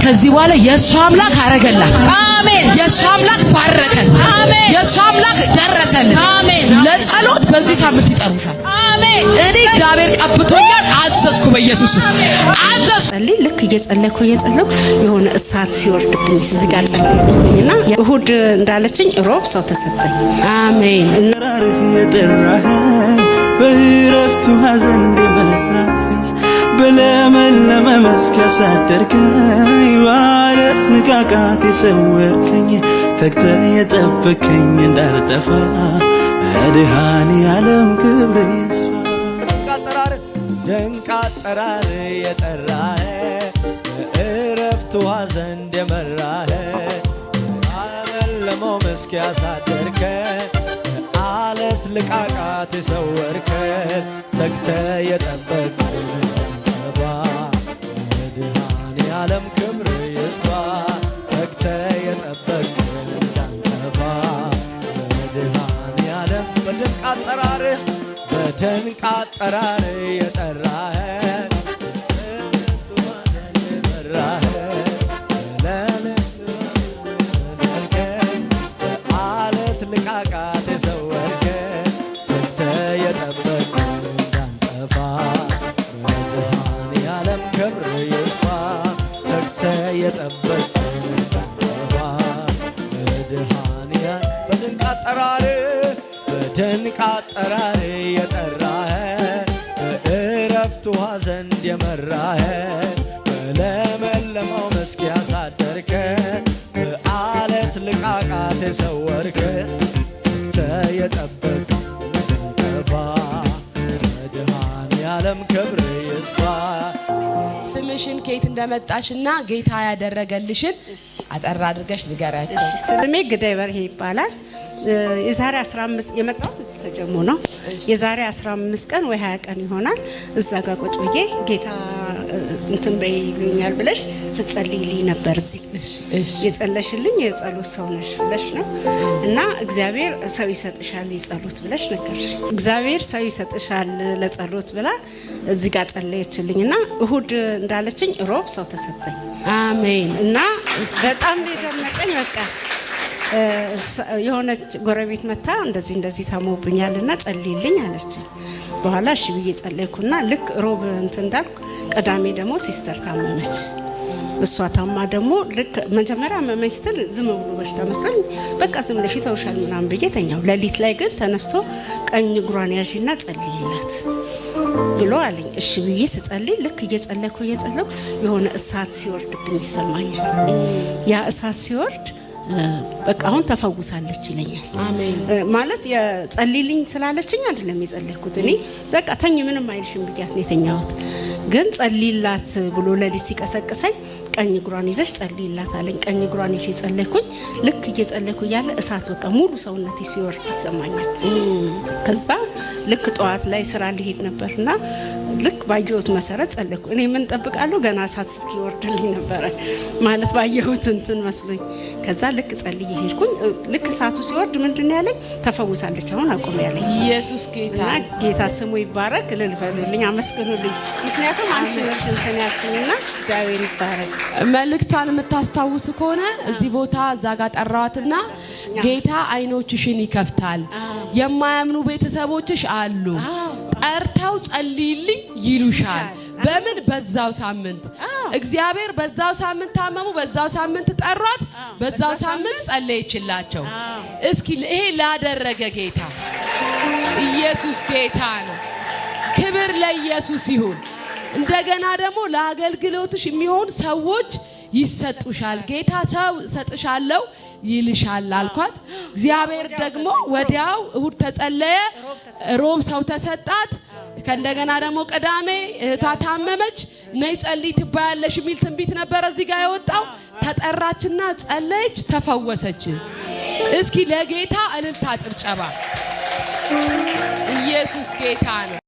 ከዚህ በኋላ የእሱ አምላክ አረገላት። አሜን። የእሱ አምላክ ባረከን። አሜን። የእሱ አምላክ ደረሰልን። አሜን። ለጸሎት በዚህ ሳምንት ይጠሩሻል። አሜን። እኔ እግዚአብሔር ቀብቶኛል። አዘዝኩ፣ በኢየሱስ አዘዝኩ። ልክ እየጸለይኩ የሆነ እሳት ሲወርድብኝ እዚህ ጋር ጸለይኩኝና እሁድ እንዳለችኝ ሮብ ሰው ተሰጠኝ። አሜን። እንራርህ የጠራህ በእረፍቱ ሐዘን እንደመራህ በለመለመ መስክ ያሳደርከኝ ባለት ንቃቃት የሰወርከኝ ተግተህ የጠበከኝ እንዳልጠፋ መድኃኔዓለም ክብር ይስፋ። ድንቅ አጠራር የጠራህ በእረፍቱ ሐዘን እንደመራህ በለመለመ መስክ ያሳደርከኝ አለት ልቃቃት የሰወርከኝ ተግተህ የጠበከኝ መድኃኔዓለም ክብር ይስፋ። ተግተህ የጠበከኝ እንዳንጠፋ መድኃኔዓለም በድንቅ አጠራርህ በድንቅ አጠራር የጠራህ መራህ በአለት ልቃቃት የሰወርከኝ ተግተህ የጠበከኝ እንዳንጠፋ መድኃኔዓለም ክብር ይስፋ። ተግተህ የጠበከኝ እንዳንጠፋ መድኃኔዓለም በድንቅ አጠራር በድንቅ አጠራር የጠራህ በእረፍቱ ሐዘን የመራህ በለመለመው መስክ ያሳደርከኝ በአለት ልቃቃት የሰወርከኝ ተግተህ የጠበከኝ እንዳልጠፋ መድኃኔዓለም ክብር ይስፋ። ስምሽን ከየት እንደመጣሽና ጌታ ያደረገልሽን አጠር አድርገሽ ንገሪያቸው። ስሜ ግዳይ በርሄ ይባላል። የዛሬ 15 የመጣሁት እዚህ ከጀሞ ነው። የዛሬ 15 ቀን ወይ 20 ቀን ይሆናል እዛ ጋር ቁጭ ብዬ ጌታ እንትን በይልኛል ብለሽ ስትጸልይልኝ ነበር። እዚህ የጸለሽልኝ የጸሎት ሰው ነሽ ብለሽ ነው እና እግዚአብሔር ሰው ይሰጥሻል የጸሎት ብለሽ ነገርሽ። እግዚአብሔር ሰው ይሰጥሻል ለጸሎት ብላ እዚህ ጋር ጸለየችልኝና እሁድ እንዳለችኝ ሮብ ሰው ተሰጠኝ። አሜን። እና በጣም ደነቀኝ። በቃ የሆነ ጎረቤት መታ እንደዚህ ታሞብኛልና ጸልይልኝ አለችኝ። በኋላ እሺ ብዬ ጸለይኩና ልክ ሮብ እንትን እንዳልኩ ቀዳሜ ደግሞ ሲስተር ታመመች። እሷ ታማ ደግሞ ልክ መጀመሪያ አመመኝ ስትል ዝም ብሎ በሽታ መስሎኝ በቃ ዝም ብለሽ ተውሻል ምናምን ብዬ ተኛው። ሌሊት ላይ ግን ተነስቶ ቀኝ እግሯን ያዥና ጸልይላት ብሎ አለኝ። እሺ ብዬ ስጸልይ ልክ እየጸለይኩ የሆነ እሳት ሲወርድብኝ ይሰማኛል። ያ እሳት ሲወርድ በቃ አሁን ተፈውሳለች ይለኛል። አሜን። ማለት የጸልይልኝ ስላለችኝ አይደለም የጸለይኩት እኔ በቃ ተኝ ምንም አይልሽም ብያት ነው የተኛሁት። ግን ጸልይላት ብሎ ሌሊት ሲቀሰቅሰኝ ቀኝ እግሯን ይዘሽ ጸልይላት አለኝ። ቀኝ እግሯን ይዤ ጸለይኩኝ። ልክ እየጸለይኩ ያለ እሳት በቃ ሙሉ ሰውነቴ ሲወርድ ይሰማኛል። ከዛ ልክ ጠዋት ላይ ስራ ሊሄድ ነበርና ልክ ባየሁት መሰረት ጸለይኩ። እኔ ምን ጠብቃለሁ ገና እሳት እስኪወርድልኝ ነበር ማለት ባየሁት እንትን መስሎኝ። ከዛ ልክ ጸልዬ ሄድኩኝ። ልክ እሳቱ ሲወርድ ምንድነው ያለኝ? ተፈውሳለች አሁን አቆም ያለኝ። ኢየሱስ ጌታ ስሙ ይባረክ። እልል በሉልኝ፣ አመስግኑልኝ። ምክንያቱም አንቺ ነሽ እንትን ያልሽኝና እግዚአብሔር ይባረክ። መልእክቷን የምታስታውሱ ከሆነ እዚህ ቦታ እዛ ጋር ጠራዋትና ጌታ አይኖችሽን ይከፍታል፣ የማያምኑ ቤተሰቦችሽ አሉ፣ ጠርተው ጸልይልኝ ይሉሻል። በምን በዛው ሳምንት እግዚአብሔር በዛው ሳምንት ታመሙ፣ በዛው ሳምንት ጠሯት፣ በዛው ሳምንት ጸለየችላቸው። እስኪ ይሄ ላደረገ ጌታ ኢየሱስ ጌታ ነው። ክብር ለኢየሱስ ይሁን። እንደገና ደግሞ ለአገልግሎትሽ የሚሆን ሰዎች ይሰጡሻል። ጌታ ሰው ሰጥሻለሁ ይልሻል አልኳት። እግዚአብሔር ደግሞ ወዲያው እሁድ ተጸለየ፣ ሮብ ሰው ተሰጣት። ከእንደገና ደግሞ ቅዳሜ እህቷ ታመመች፣ ነይ ጸልይ ትባያለሽ የሚል ትንቢት ነበር እዚህ ጋር የወጣው። ተጠራችና ጸለየች፣ ተፈወሰች። እስኪ ለጌታ እልልታ ጭብጨባ። ኢየሱስ ጌታ ነው።